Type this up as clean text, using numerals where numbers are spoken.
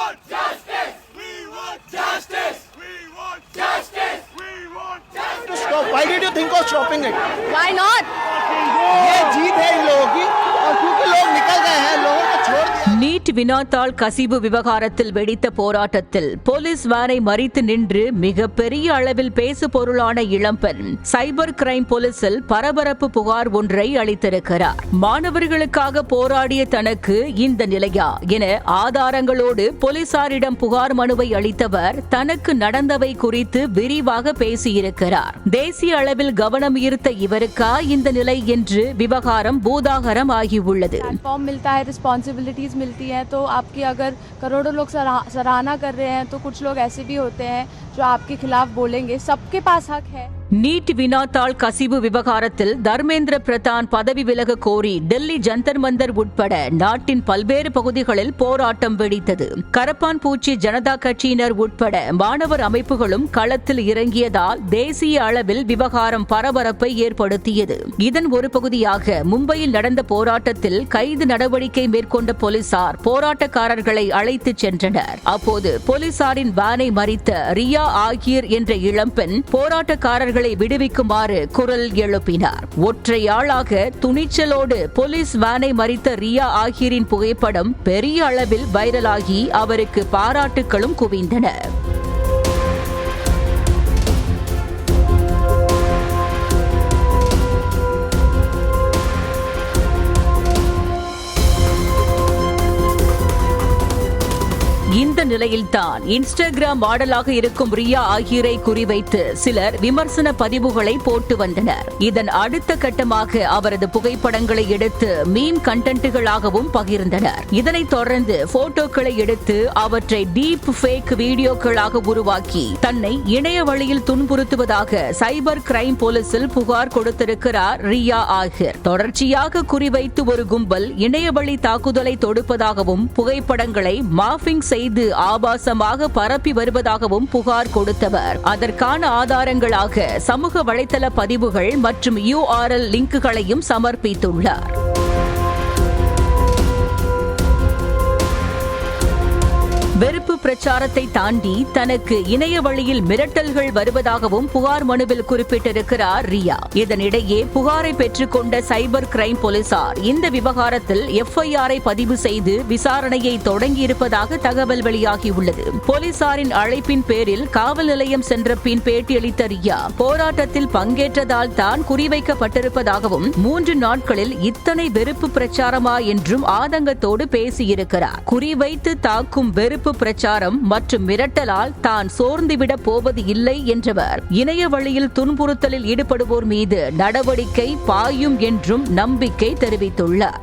want justice. We want justice. We want justice. We want justice. To stop. Why did you think of stopping it? Why not? ये जीत है इन लोगों की और क्योंकि लोग निकल गए हैं लोगों को छोड़ दिया நீட் வினாத்தாள் கசிவு விவகாரத்தில் வெடித்த போராட்டத்தில் போலீஸ் வேனை மறித்து நின்று மிகப்பெரிய அளவில் பேசு பொருளான இளம்பெண் சைபர் கிரைம் போலீசில் பரபரப்பு புகார் ஒன்றை அளித்திருக்கிறார். மாணவர்களுக்காக போராடிய தனக்கு இந்த நிலையா என ஆதாரங்களோடு போலீசாரிடம் புகார் மனுவை அளித்தவர் தனக்கு நடந்தவை குறித்து விரிவாக பேசியிருக்கிறார். தேசிய அளவில் கவனம் ஈர்த்த இவருக்கா இந்த நிலை என்று விவகாரம் பூதாகரம் ஆகியுள்ளது. मिलती है तो आपकी अगर करोड़ों लोग सराहना कर रहे हैं तो कुछ लोग ऐसे भी होते हैं जो आपके खिलाफ बोलेंगे. सबके पास हक है. நீட் வினாத்தாள் கசிவு விவகாரத்தில் தர்மேந்திர பிரதான் பதவி விலக கோரி டெல்லி ஜந்தர் மந்தர் உட்பட நாட்டின் பல்வேறு பகுதிகளில் போராட்டம் வெடித்தது. கரப்பான் பூச்சி ஜனதா கட்சியினர் உட்பட மாணவர் அமைப்புகளும் களத்தில் இறங்கியதால் தேசிய அளவில் விவகாரம் பரபரப்பை ஏற்படுத்தியது. இதன் ஒரு பகுதியாக மும்பையில் நடந்த போராட்டத்தில் கைது நடவடிக்கை மேற்கொண்ட போலீசார் போராட்டக்காரர்களை அழைத்துச் சென்றனர். அப்போது போலீசாரின் வேனை மறித்த ரியா ஆகிர் என்ற இளம்பெண் போராட்டக்காரர்கள் விடுவிக்குமாறு குரல் எழுப்பினார். ஒற்றையாளாக துணிச்சலோடு போலீஸ் வேனை மறித்த ரியா ஆகிரின் புகைப்படம் பெரிய அளவில் வைரலாகி அவருக்கு பாராட்டுகளும் குவிந்தன. இந்த நிலையில்தான் இன்ஸ்டாகிராம் மாடலாக இருக்கும் ரியா ஆகியோரை குறிவைத்து சிலர் விமர்சன பதிவுகளை போட்டு வந்தனர். இதன் அடுத்த கட்டமாக அவரது புகைப்படங்களை எடுத்து மீம் கண்டென்ட்டுகளாகவும் பகிர்ந்தனர். இதனைத் தொடர்ந்து போட்டோக்களை எடுத்து அவற்றை டீப் ஃபேக் வீடியோக்களாக உருவாக்கி தன்னை இணைய வழியில் துன்புறுத்துவதாக சைபர் கிரைம் போலீசில் புகார் கொடுத்திருக்கிறார் ரியா ஆகிர். தொடர்ச்சியாக குறிவைத்து ஒரு கும்பல் இணையவழி தாக்குதலை தொடுப்பதாகவும் புகைப்படங்களை மார்பிங் செய்து ஆபாசமாக பரப்பி வருவதாகவும் புகார் கொடுத்தவர் அதற்கான ஆதாரங்களாக சமூக வலைதள பதிவுகள் மற்றும் URL லிங்குகளையும் சமர்ப்பித்துள்ளார். வெறுப்பு பிரச்சாரத்தை தாண்டி தனக்கு இணைய வழியில் மிரட்டல்கள் வருவதாகவும் புகார் மனுவில் குறிப்பிட்டிருக்கிறார் ரியா. இதனிடையே புகாரை பெற்றுக்கொண்ட சைபர் கிரைம் போலீசார் இந்த விவகாரத்தில் FIR பதிவு செய்து விசாரணையை தொடங்கியிருப்பதாக தகவல் வெளியாகியுள்ளது. போலீசாரின் அழைப்பின் பேரில் காவல் நிலையம் சென்ற பின் பேட்டியளித்த ரியா போராட்டத்தில் பங்கேற்றதால் தான் குறிவைக்கப்பட்டிருப்பதாகவும் 3 நாட்களில் இத்தனை வெறுப்பு பிரச்சாரமா என்றும் ஆதங்கத்தோடு பேசியிருக்கிறார். குறிவைத்து தாக்கும் வெறுப்பு பிரச்சாரம் மற்றும் மிரட்டலால் தான் சோர்ந்துவிடப் போவது இல்லை என்றவர் இணைய வழியில் துன்புறுத்தலில் ஈடுபடுவோர் மீது நடவடிக்கை பாயும் என்றும் நம்பிக்கை தெரிவித்துள்ளார்.